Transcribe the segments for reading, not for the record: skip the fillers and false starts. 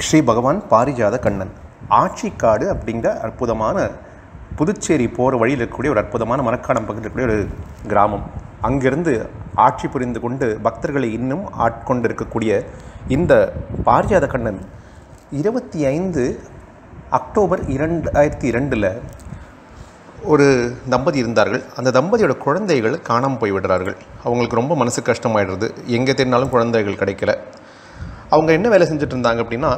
ஸ்ரீ பகவான் பாரிஜாத கண்ணன் ஆட்சிக்காடு அப்படிங்கிற அற்புதமான புதுச்சேரி போகிற வழியில் இருக்கக்கூடிய ஒரு அற்புதமான மரக்காணம் பக்கத்தில் இருக்கக்கூடிய ஒரு கிராமம். அங்கிருந்து ஆட்சி புரிந்து கொண்டு பக்தர்களை இன்னும் ஆட்கொண்டு இருக்கக்கூடிய இந்த பாரிஜாத கண்ணன் 25 அக்டோபர் 2002 ஒரு தம்பதி இருந்தார்கள். அந்த தம்பதியோட குழந்தைகள் காணாமல் போய்விடுறார்கள். அவங்களுக்கு ரொம்ப மனசு கஷ்டமாயிடுறது. எங்கே தேடினாலும் குழந்தைகள் கிடைக்கல. அவங்க என்ன வேலை செஞ்சுட்டு இருந்தாங்க அப்படின்னா,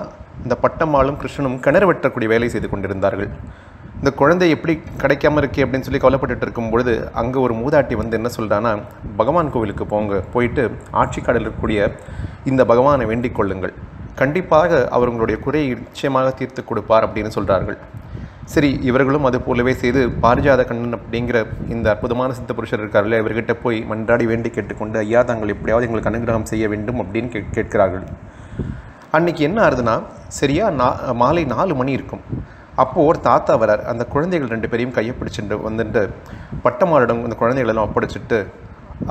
இந்த பட்டம்மாளும் கிருஷ்ணனும் கிணறு வெட்டக்கூடிய வேலை செய்து கொண்டிருந்தார்கள். இந்த குழந்தை எப்படி கிடைக்காம இருக்கே அப்படின்னு சொல்லி கவலைப்பட்டு இருக்கும் பொழுது அங்கே ஒரு மூதாட்டி வந்து என்ன சொல்கிறான்னா, பகவான் கோவிலுக்கு போயிட்டு ஆட்சிக்காடில் இருக்கக்கூடிய இந்த பகவானை வேண்டிக் கொள்ளுங்கள், கண்டிப்பாக அவர் உங்களுடைய குறையை நிச்சயமாக தீர்த்து கொடுப்பார் அப்படின்னு சொல்கிறார்கள். சரி, இவர்களும் அது போலவே செய்து பாரிஜாத கண்ணன் அப்படிங்கிற இந்த அற்புதமான சித்த புருஷர் இருக்கார்கள், இவர்கிட்ட போய் மன்றாடி வேண்டி கேட்டுக்கொண்டு, ஐயா தாங்கள் எப்படியாவது எங்களுக்கு அனுகிரகம் செய்ய வேண்டும் அப்படின்னு கேட்கிறார்கள். அன்றைக்கி என்ன ஆகுதுன்னா, சரியாக மாலை 4 மணி இருக்கும். அப்போது ஒரு தாத்தா வரார். அந்த குழந்தைகள் 2 பேரையும் கையை பிடிச்சிட்டு வந்துட்டு பட்டமாரிடம் இந்த குழந்தைகளெல்லாம் ஒப்படைச்சிட்டு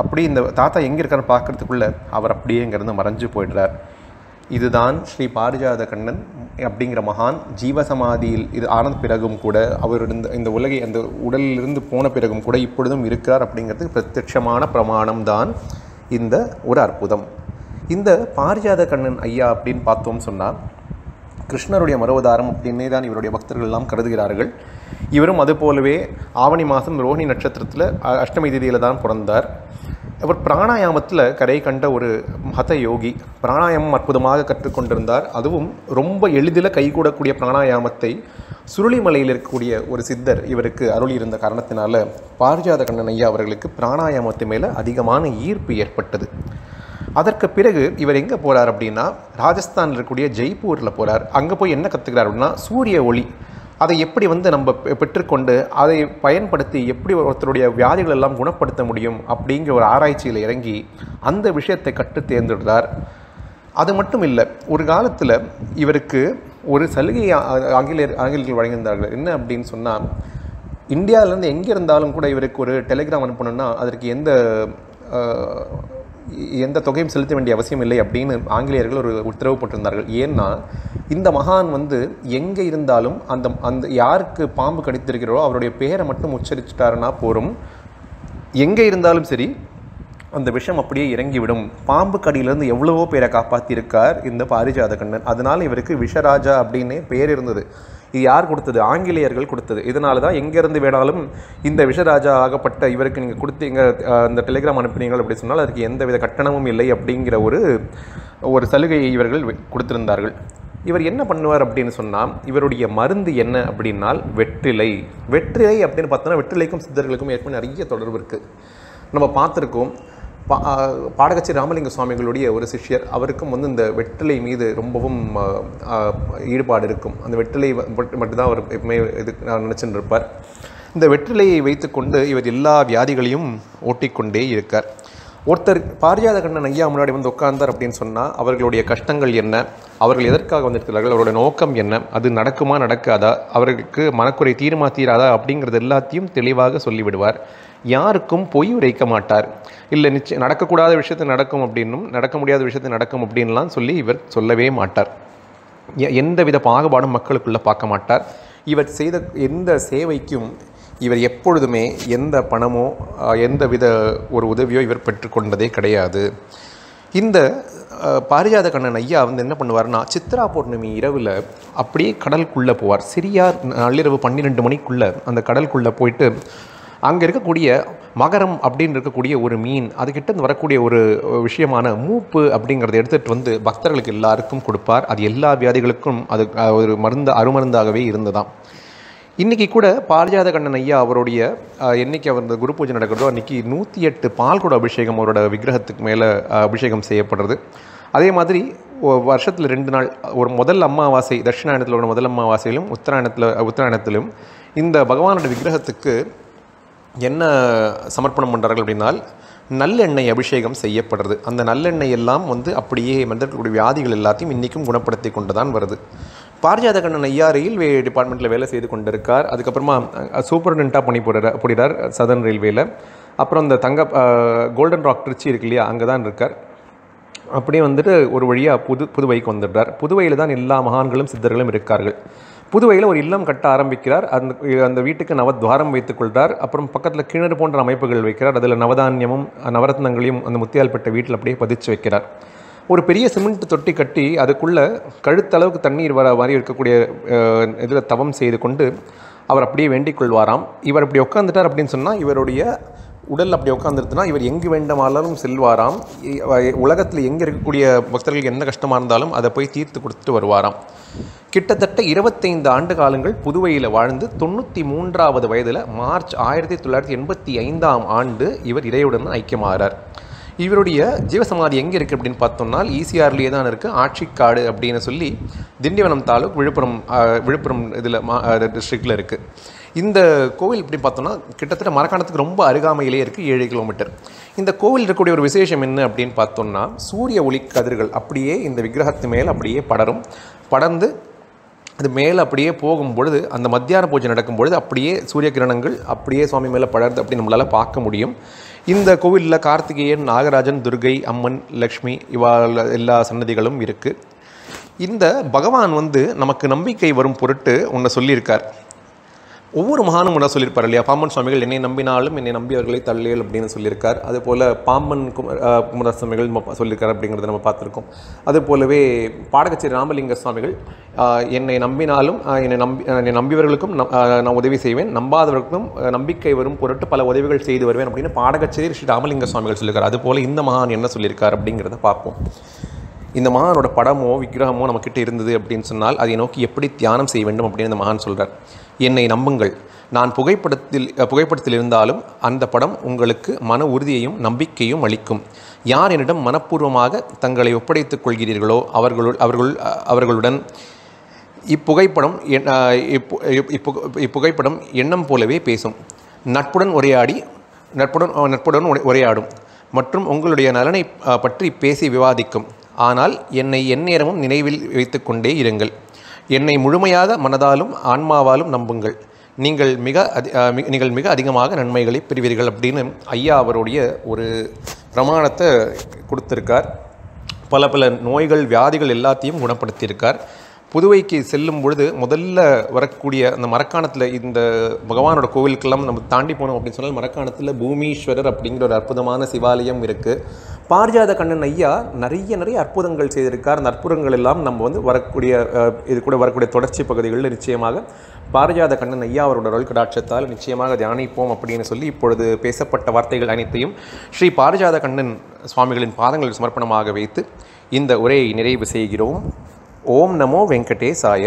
அப்படி இந்த தாத்தா எங்கே இருக்காருன்னு பார்க்குறதுக்குள்ளே அவர் அப்படியே இங்கேருந்து மறைஞ்சு போயிடுறார். இதுதான் ஸ்ரீ பாரிஜாத கண்ணன் அப்படிங்கிற மகான் ஜீவசமாதியில் இது ஆன பிறகும் கூட, அவர் இந்த உலகை அந்த உடலிலிருந்து போன பிறகும் கூட இப்பொழுதும் இருக்கிறார் அப்படிங்கிறதுக்கு பிரத்யட்சமான பிரமாணம் தான் இந்த ஒரு அற்புதம். இந்த பாரிஜாத கண்ணன் ஐயா அப்படின்னு பார்த்தோம் சொன்னால், கிருஷ்ணருடைய மரோதாரம் அப்படின்னே தான் இவருடைய பக்தர்கள் எல்லாம் கருதுகிறார்கள். இவரும் அதுபோலவே ஆவணி மாதம் ரோஹிணி நட்சத்திரத்தில் அஷ்டமி திதியில் தான் பிறந்தார். அவர் பிராணாயாமத்தில் கரை கண்ட ஒரு மத யோகி. பிராணாயாமம் அற்புதமாக கற்றுக்கொண்டிருந்தார். அதுவும் ரொம்ப எளிதில் கைகூடக்கூடிய பிராணாயாமத்தை சுருளிமலையில் இருக்கக்கூடிய ஒரு சித்தர் இவருக்கு அருளி இருந்த காரணத்தினால பாரிஜாத கண்ணன் ஐயா அவர்களுக்கு பிராணாயாமத்து மேலே அதிகமான ஈர்ப்பு ஏற்பட்டது. அதற்கு பிறகு இவர் எங்கே போகிறார் அப்படின்னா, ராஜஸ்தானில் இருக்கக்கூடிய ஜெய்ப்பூரில் போகிறார். அங்கே போய் என்ன கற்றுக்கிறார் அப்படின்னா, சூரிய ஒளி அதை எப்படி நம்ம பெற்றுக்கொண்டு அதை பயன்படுத்தி எப்படி ஒருத்தருடைய வியாதிகள் எல்லாம் குணப்படுத்த முடியும் அப்படிங்கிற ஒரு ஆராய்ச்சியில் இறங்கி அந்த விஷயத்தை கற்று தேர்ந்தெடுத்தார். அது மட்டும் இல்லை, ஒரு காலத்தில் இவருக்கு ஒரு சலுகை ஆங்கிலேயர்கள் வழங்கியிருந்தார்கள். என்ன அப்படின்னு சொன்னால், இந்தியாவிலேருந்து எங்கே இருந்தாலும் கூட இவருக்கு ஒரு டெலிகிராம் அனுப்பணும்னா அதற்கு எந்த தொகையும் செலுத்த வேண்டிய அவசியம் இல்லை அப்படின்னு ஆங்கிலேயர்கள் ஒரு உத்தரவு போட்டிருந்தார்கள். ஏன்னா இந்த மகான் வந்து எங்கே இருந்தாலும் அந்த யாருக்கு பாம்பு கடித்திருக்கிறோ அவருடைய பேரை மட்டும் உச்சரிச்சிட்டாருன்னா போரும், எங்கே இருந்தாலும் சரி அந்த விஷம் அப்படியே இறங்கிவிடும். பாம்பு கடியிலேருந்து எவ்வளவோ பேரை காப்பாற்றியிருக்கார் இந்த பாரிஜாத கண்ணன். அதனால் இவருக்கு விஷராஜா அப்படின்னே பேர் இருந்தது. இது யார் கொடுத்தது? ஆங்கிலேயர்கள் கொடுத்தது. இதனால தான் எங்கேருந்து வேணாலும் இந்த விஷராஜா ஆகப்பட்ட இவருக்கு நீங்கள் கொடுத்தீங்க இந்த டெலிகிராம் அனுப்பினீங்கள் அப்படி சொன்னால் அதுக்கு எந்தவித கட்டணமும் இல்லை அப்படிங்கிற ஒரு சலுகையை இவர்கள் கொடுத்திருந்தார்கள். இவர் என்ன பண்ணுவார் அப்படின்னு சொன்னால், இவருடைய மருந்து என்ன அப்படின்னால் வெற்றிலை அப்படின்னு பார்த்தோன்னா, வெற்றிலைக்கும் சித்தர்களுக்கும் ஏற்கனவே நிறைய தொடர்பு இருக்குது. நம்ம பார்த்துருக்கோம். பாடகச்சி ராமலிங்க சுவாமிகளுடைய ஒரு சிஷ்யர், அவருக்கும் வந்து இந்த வெற்றிலை மீது ரொம்பவும் ஈடுபாடு இருக்கும். அந்த வெற்றிலை மட்டும்தான் அவர் எப்பவுமே நினச்சின்னு இருப்பார். இந்த வெற்றிலையை வைத்துக்கொண்டு இவர் எல்லா வியாதிகளையும் ஓட்டிக்கொண்டே இருக்கார். ஒருத்தர் பாரிஜாத கண்ணன் ஐயா முன்னாடி வந்து உட்கார்ந்தார் அப்படின்னு சொன்னால், அவர்களுடைய கஷ்டங்கள் என்ன, அவர்கள் எதற்காக வந்திருக்கிறார்கள், அவருடைய நோக்கம் என்ன, அது நடக்குமா நடக்காதா, அவர்களுக்கு மனக்குறை தீராதா அப்படிங்கிறது எல்லாத்தையும் தெளிவாக சொல்லிவிடுவார். யாருக்கும் பொய் உரைக்க மாட்டார். இல்லை நிச்சயம் நடக்கக்கூடாத விஷயத்தை நடக்கும் அப்படின்னும் நடக்க முடியாத விஷயத்தை நடக்கும் அப்படின்லாம் சொல்லி இவர் சொல்லவே மாட்டார். எந்தவித பாகுபாடும் மக்களுக்குள்ளே பார்க்க மாட்டார். இவர் செய்த எந்த சேவைக்கும் இவர் எப்பொழுதுமே எந்த பணமோ எந்த வித ஒரு உதவியோ இவர் பெற்றுக்கொண்டதே கிடையாது. இந்த பாரிஜாத கண்ணன் ஐயா வந்து என்ன பண்ணுவார்னா, சித்ரா பௌர்ணமி இரவில் அப்படியே கடலுக்குள்ளே போவார். சிறியார் நள்ளிரவு 12 மணிக்குள்ளே அந்த கடலுக்குள்ளே போயிட்டு அங்கே இருக்கக்கூடிய மகரம் அப்படின்னு இருக்கக்கூடிய ஒரு மீன், அதுக்கிட்ட வரக்கூடிய ஒரு விஷயமான மூப்பு அப்படிங்கிறத எடுத்துகிட்டு வந்து பக்தர்களுக்கு எல்லாருக்கும் கொடுப்பார். அது எல்லா வியாதிகளுக்கும் அது ஒரு அருமருந்தாகவே இருந்ததாம். இன்றைக்கி கூட பாரிஜாத கண்ணன் ஐயா அவருடைய என்றைக்கு அவர் இந்த குரு பூஜை நடக்கிறதோ அன்றைக்கி 108 பால்குட அபிஷேகம் அவரோட விக்கிரகத்துக்கு மேலே அபிஷேகம் செய்யப்படுறது. அதே மாதிரி வருஷத்தில் 2 நாள், ஒரு முதல் அமாவாசை தட்சிணாயனத்தில் ஒரு முதல் அமாவாசையிலும் உத்தராயணத்திலும் இந்த பகவானோட விக்கிரகத்துக்கு என்ன சமர்ப்பணம் பண்ணுறார்கள் அப்படின்னால் நல்லெண்ணெய் அபிஷேகம் செய்யப்படுறது. அந்த நல்லெண்ணெய் எல்லாம் வந்து அப்படியே மனிதர்களுடைய வியாதிகள் எல்லாத்தையும் இன்றைக்கும் குணப்படுத்தி கொண்டு தான் வருது. பாரிஜாத கண்ணன் ஐயா ரயில்வே டிபார்ட்மெண்ட்டில் வேலை செய்து கொண்டிருக்கார். அதுக்கப்புறமா சூப்பர்டென்ட்டாக போகிறார் சதர்ன் ரயில்வேயில். அப்புறம் இந்த கோல்டன் ராக் திருச்சி இருக்கு இல்லையா, அங்கே தான் இருக்கார். அப்படியே வந்துட்டு ஒரு வழியாக புதுவைக்கு வந்துடுறார். புதுவையில் தான் எல்லா மகான்களும் சித்தர்களும் இருக்கார்கள். புதுவையில் ஒரு இல்லம் கட்ட ஆரம்பிக்கிறார். அந்த வீட்டுக்கு நவத்வாரம் வைத்துக்கொள்கிறார். அப்புறம் பக்கத்தில் கிணறு போன்ற அமைப்புகள் வைக்கிறார். அதில் நவதானியமும் நவரத்னங்களையும் அந்த முத்தியால்பட்ட வீட்டில் அப்படியே பதிச்சு வைக்கிறார். ஒரு பெரிய சிமெண்ட் தொட்டி கட்டி அதுக்குள்ளே கழுத்தளவுக்கு தண்ணீர் வர மாதிரி இருக்கக்கூடிய இதில் தவம் செய்து கொண்டு அவர் அப்படியே வேண்டிக் கொள்வாராம். இவர் அப்படி உட்காந்துட்டார் அப்படின்னு சொன்னால் இவருடைய உடல் அப்படி உட்காந்துருதுன்னா இவர் எங்கு வேண்டுமானாலும் செல்வாராம். உலகத்தில் எங்கே இருக்கக்கூடிய பக்தர்களுக்கு என்ன கஷ்டமாக இருந்தாலும் அதை போய் தீர்த்து கொடுத்துட்டு வருவாராம். கிட்டத்தட்ட 25 ஆண்டு காலங்கள் புதுவையில் வாழ்ந்து 93வது வயதில் மார்ச் 1985ஆம் ஆண்டு இவர் இறையுடன் ஐக்கியமாகிறார். இவருடைய ஜீவசமாதி எங்கே இருக்குது அப்படின்னு பார்த்தோம்னா ஈசிஆர்லேயே தான் இருக்குது. ஆட்சிக்காடு அப்படின்னு சொல்லி திண்டிவனம் தாலுக் விழுப்புரம் இதில் டிஸ்ட்ரிக்டில் இருக்குது. இந்த கோவில் இப்படி பார்த்தோம்னா கிட்டத்தட்ட மரக்காணத்துக்கு ரொம்ப அருகாமையிலே இருக்குது, 7 கிலோமீட்டர். இந்த கோவில் இருக்கக்கூடிய ஒரு விசேஷம் என்ன அப்படின்னு பார்த்தோம்னா சூரிய ஒளி கதிர்கள் அப்படியே இந்த விக்கிரகத்து மேலே அப்படியே படர்ந்து அது மேலே அப்படியே போகும்பொழுது அந்த மத்தியான பூஜை நடக்கும்பொழுது அப்படியே சூரிய கிரணங்கள் அப்படியே சுவாமி மேலே படர்ந்து அப்படி நம்மளால் பார்க்க முடியும். இந்த கோவிலில் கார்த்திகேயன், நாகராஜன், துர்கை, அம்மன், லக்ஷ்மி எல்லா சன்னதிகளும் இருக்குது. இந்த பகவான் நமக்கு நம்பிக்கை வரும் பொருட்டு ஒன்று சொல்லியிருக்கார். ஒவ்வொரு மகானும் ஒன்றா சொல்லியிருப்பார் இல்லையா? பாம்பன் சுவாமிகள் என்னை நம்பினாலும் என்னை நம்பியவர்களை தள்ளியல் அப்படின்னு சொல்லியிருக்கார். அதுபோல் பாம்பன் குமர சுவாமிகள் சொல்லியிருக்கார் அப்படிங்கிறத நம்ம பார்த்துருக்கோம். அதுபோலவே பாடகச்சேரி ராமலிங்க சுவாமிகள் என்னை நம்பினாலும் என்னை நம்பியவர்களுக்கும் நான் உதவி செய்வேன், நம்பாதவர்களுக்கும் நம்பிக்கை வரும் பொருட்டு பல உதவிகள் செய்து வருவேன் அப்படின்னு பாடகச்சேரி ஸ்ரீ ராமலிங்க சுவாமிகள் சொல்லியிருக்கார். அதுபோல் இந்த மகான் என்ன சொல்லியிருக்கார் அப்படிங்கிறத பார்ப்போம். இந்த மகானோட படமோ விக்கிரகமோ நம்மக்கிட்ட இருந்தது அப்படின்னு சொன்னால் அதை நோக்கி எப்படி தியானம் செய்ய வேண்டும் அப்படின்னு இந்த மகான் சொல்கிறார். என்னை நம்புங்கள், நான் புகைப்படத்தில் இருந்தாலும் அந்த படம் உங்களுக்கு மன உறுதியையும் நம்பிக்கையும் அளிக்கும். யார் என்னிடம் மனப்பூர்வமாக தங்களை ஒப்படைத்துக் கொள்கிறீர்களோ அவர்களுடன் இப்புகைப்படம் எண்ணம் போலவே பேசும், நட்புடன் உரையாடும் மற்றும் உங்களுடைய நலனை பற்றி பேசி விவாதிக்கும். ஆனால் என்னை எந்நேரமும் நினைவில் வைத்து கொண்டே இருங்கள். என்னை முழுமையாக மனதாலும் ஆன்மாவாலும் நம்புங்கள். நீங்கள் மிக அதிகமாக நன்மைகளை பெறுவீர்கள் அப்படின்னு ஐயா அவருடைய ஒரு பிரமாணத்தை கொடுத்துருக்கார். பல நோய்கள் வியாதிகள் எல்லாத்தையும் குணப்படுத்தியிருக்கார். புதுவைக்கு செல்லும் பொழுது முதல்ல வரக்கூடிய அந்த மரக்காணத்தில் இந்த பகவானோட கோவிலுக்கெல்லாம் நம்ம தாண்டி போனோம் அப்படின்னு சொன்னால் மரக்காணத்தில் பூமீஸ்வரர் அப்படிங்கிற ஒரு அற்புதமான சிவாலயம் இருக்குது. பாரிஜாத கண்ணன் ஐயா நிறைய அற்புதங்கள் செய்திருக்கார். அந்த அற்புதங்கள் எல்லாம் நம்ம வரக்கூடிய தொடர்ச்சி பகுதிகளில் நிச்சயமாக பாரிஜாத கண்ணன் ஐயா அவரோட அருள் கடாட்சத்தால் நிச்சயமாக தியானிப்போம் அப்படின்னு சொல்லி இப்பொழுது பேசப்பட்ட வார்த்தைகள் அனைத்தையும் ஸ்ரீ பாரிஜாத கண்ணன் சுவாமிகளின் பாதங்கள் சமர்ப்பணமாக வைத்து இந்த உரையை நிறைவு செய்கிறோம். ஓம் நமோ வெங்கடேசாய.